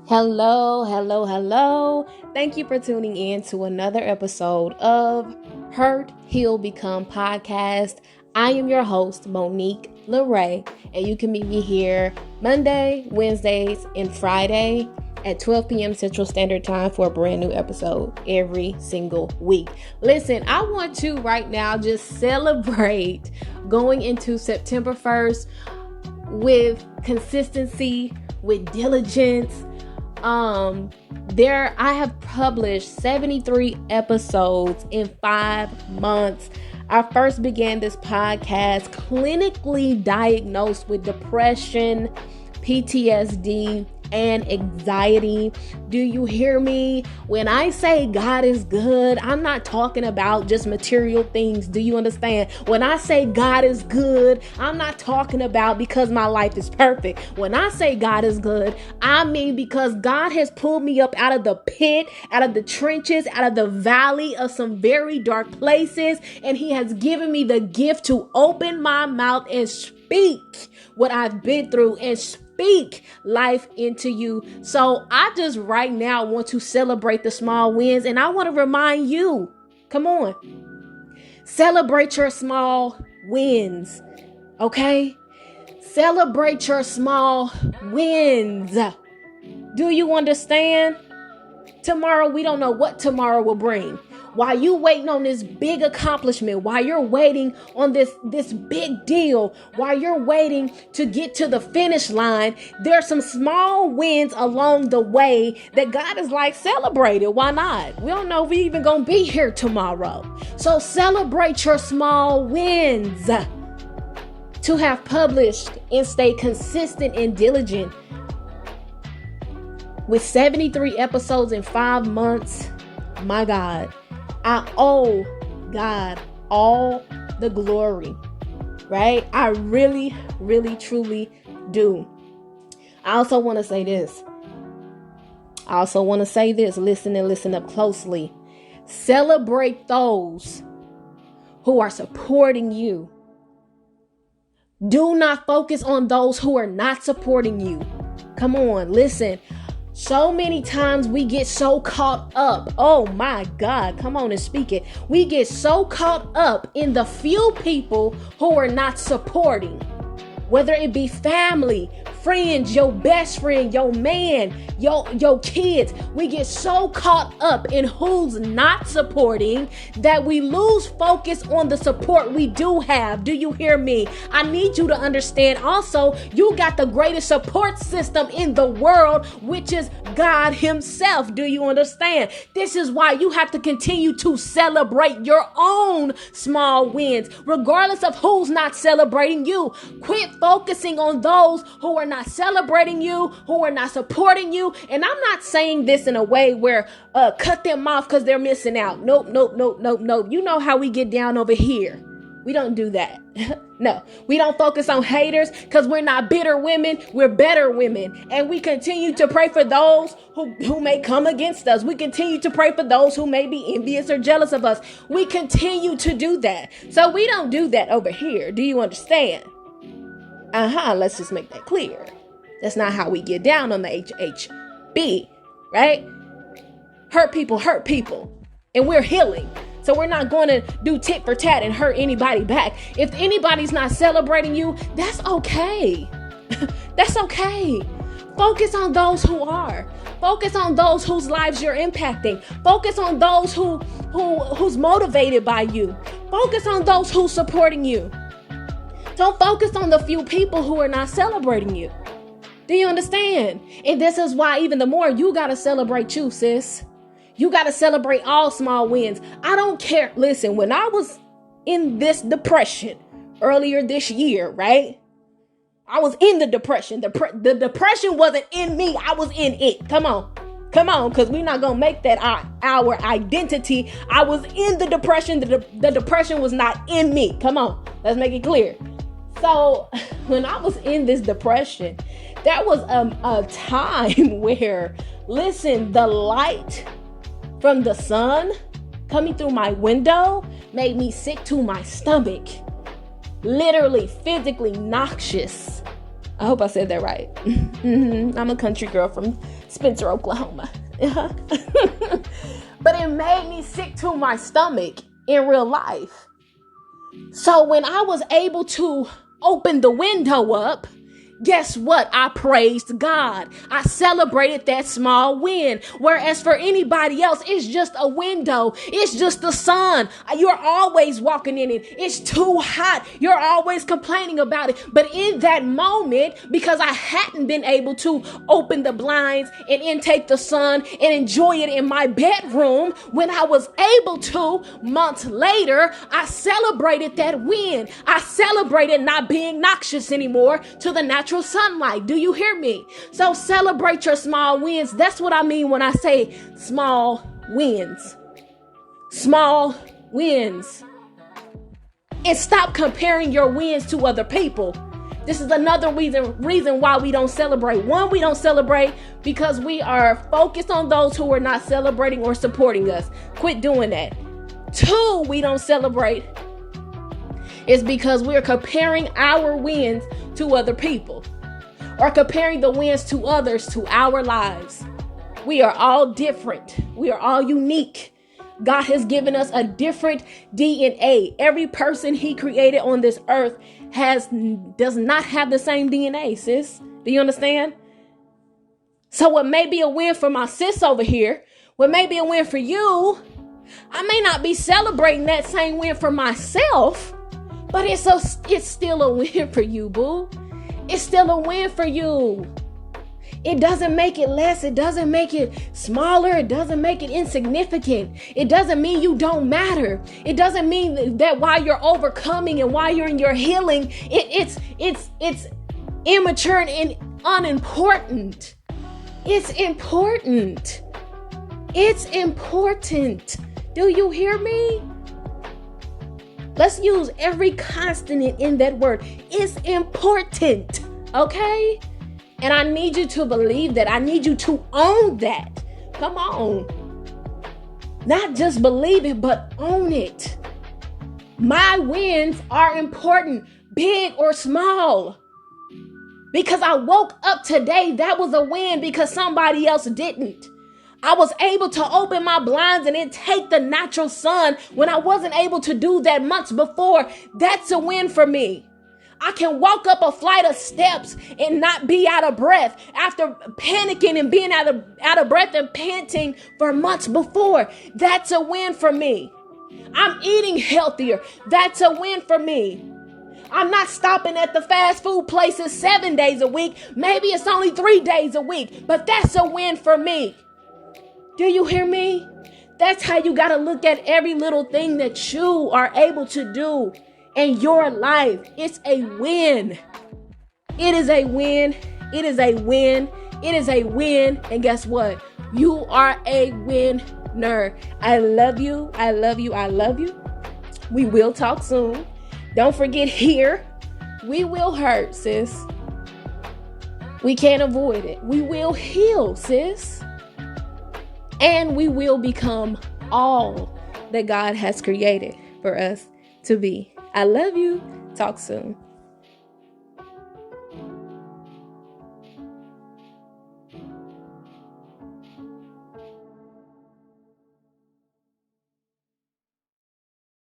Hello, hello, hello. Thank you for tuning in to another episode of Hurt, Heal, Become podcast. I am your host, Monique Loraye, and you can meet me here Monday, Wednesdays, and Friday at 12 p.m. Central Standard Time for a brand new episode every single week. Listen, I want to right now just celebrate going into September 1st with consistency, with diligence. I have published 73 episodes in 5 months. I first began this podcast clinically diagnosed with depression, PTSD, and anxiety. Do you hear me? When I say God is good, I'm not talking about just material things. Do you understand? When I say God is good, I'm not talking about because my life is perfect. When I say God is good, I mean because God has pulled me up out of the pit, out of the trenches, out of the valley of some very dark places, and He has given me the gift to open my mouth and speak what I've been through and speak life into you. So I just right now want to celebrate the small wins, and I want to remind you, come on, celebrate your small wins, okay? Celebrate your small wins. Do you understand? Tomorrow, we don't know what tomorrow will bring. While you waiting on this big accomplishment, while you're waiting on this big deal, while you're waiting to get to the finish line, there's some small wins along the way that God is like, celebrate it. Why not? We don't know if we even gonna be here tomorrow. So celebrate your small wins. To have published and stay consistent and diligent with 73 episodes in 5 months, my God, I owe God all the glory, right? I really, really, truly do. I also want to say this. Listen and listen up closely. Celebrate those who are supporting you. Do not focus on those who are not supporting you. Come on, listen. So many times we get so caught up. Oh my God, come on and speak it. We get so caught up in the few people who are not supporting, whether it be family, friends, your best friend, your man, your kids. We get so caught up in who's not supporting that we lose focus on the support we do have. Do you hear me? I need you to understand also, you got the greatest support system in the world, which is God Himself. Do you understand? This is why you have to continue to celebrate your own small wins, regardless of who's not celebrating you. Quit focusing on those who are not celebrating you, who are not supporting you. And I'm not saying this in a way where cut them off because they're missing out. Nope. You know how we get down over here. We don't do that. No, we don't focus on haters because we're not bitter women. We're better women. And we continue to pray for those who may come against us. We continue to pray for those who may be envious or jealous of us. We continue to do that. So we don't do that over here. Do you understand? Let's just make that clear. That's not how we get down on the HHB, right? Hurt people, and we're healing. So we're not going to do tit for tat and hurt anybody back. If anybody's not celebrating you, that's okay. That's okay. Focus on those who are. Focus on those whose lives you're impacting. Focus on those who's motivated by you. Focus on those who's supporting you. Don't focus on the few people who are not celebrating you. Do you understand? And this is why even the more you got to celebrate you, sis. You got to celebrate all small wins. I don't care. Listen, when I was in this depression earlier this year, right? I was in the depression. The depression wasn't in me. I was in it. Come on, because we're not going to make that our identity. I was in the depression. The depression was not in me. Come on, let's make it clear. So when I was in this depression, that was a time where, listen, the light from the sun coming through my window made me sick to my stomach. Literally, physically noxious. I hope I said that right. I'm a country girl from Spencer, Oklahoma. But it made me sick to my stomach in real life. So when I was able to open the window up, guess what? I praised God. I celebrated that small win. Whereas for anybody else, it's just a window. It's just the sun. You're always walking in it. It's too hot. You're always complaining about it. But in that moment, because I hadn't been able to open the blinds and intake the sun and enjoy it in my bedroom, when I was able to, months later, I celebrated that win. I celebrated not being noxious anymore to the natural sunlight. Do you hear me? So celebrate your small wins. That's what I mean when I say small wins. Small wins. And stop comparing your wins to other people. This is another reason why we don't celebrate. One, we don't celebrate because we are focused on those who are not celebrating or supporting us. Quit doing that. Two, we don't celebrate is because we're comparing our wins to other people or comparing the wins to others to our lives. We are all different. We are all unique. God has given us a different DNA. Every person he created on this earth does not have the same DNA, sis. Do you understand? So what may be a win for my sis over here, what may be a win for you, I may not be celebrating that same win for myself, but it's still a win for you, boo. It's still a win for you. It doesn't make it less. It doesn't make it smaller. It doesn't make it insignificant. It doesn't mean you don't matter. It doesn't mean that while you're overcoming and while you're in your healing, it's immature and unimportant. It's important. It's important. Do you hear me? Let's use every consonant in that word. It's important, okay? And I need you to believe that. I need you to own that. Come on. Not just believe it, but own it. My wins are important, big or small. Because I woke up today, that was a win because somebody else didn't. I was able to open my blinds and intake the natural sun when I wasn't able to do that months before. That's a win for me. I can walk up a flight of steps and not be out of breath after panicking and being out of breath and panting for months before. That's a win for me. I'm eating healthier. That's a win for me. I'm not stopping at the fast food places 7 days a week. Maybe it's only 3 days a week, but that's a win for me. Do you hear me? That's how you got to look at every little thing that you are able to do in your life. It's a win. It is a win. It is a win. It is a win. And guess what? You are a winner. I love you. I love you. I love you. We will talk soon. Don't forget here, we will hurt, sis. We can't avoid it. We will heal, sis. And we will become all that God has created for us to be. I love you. Talk soon.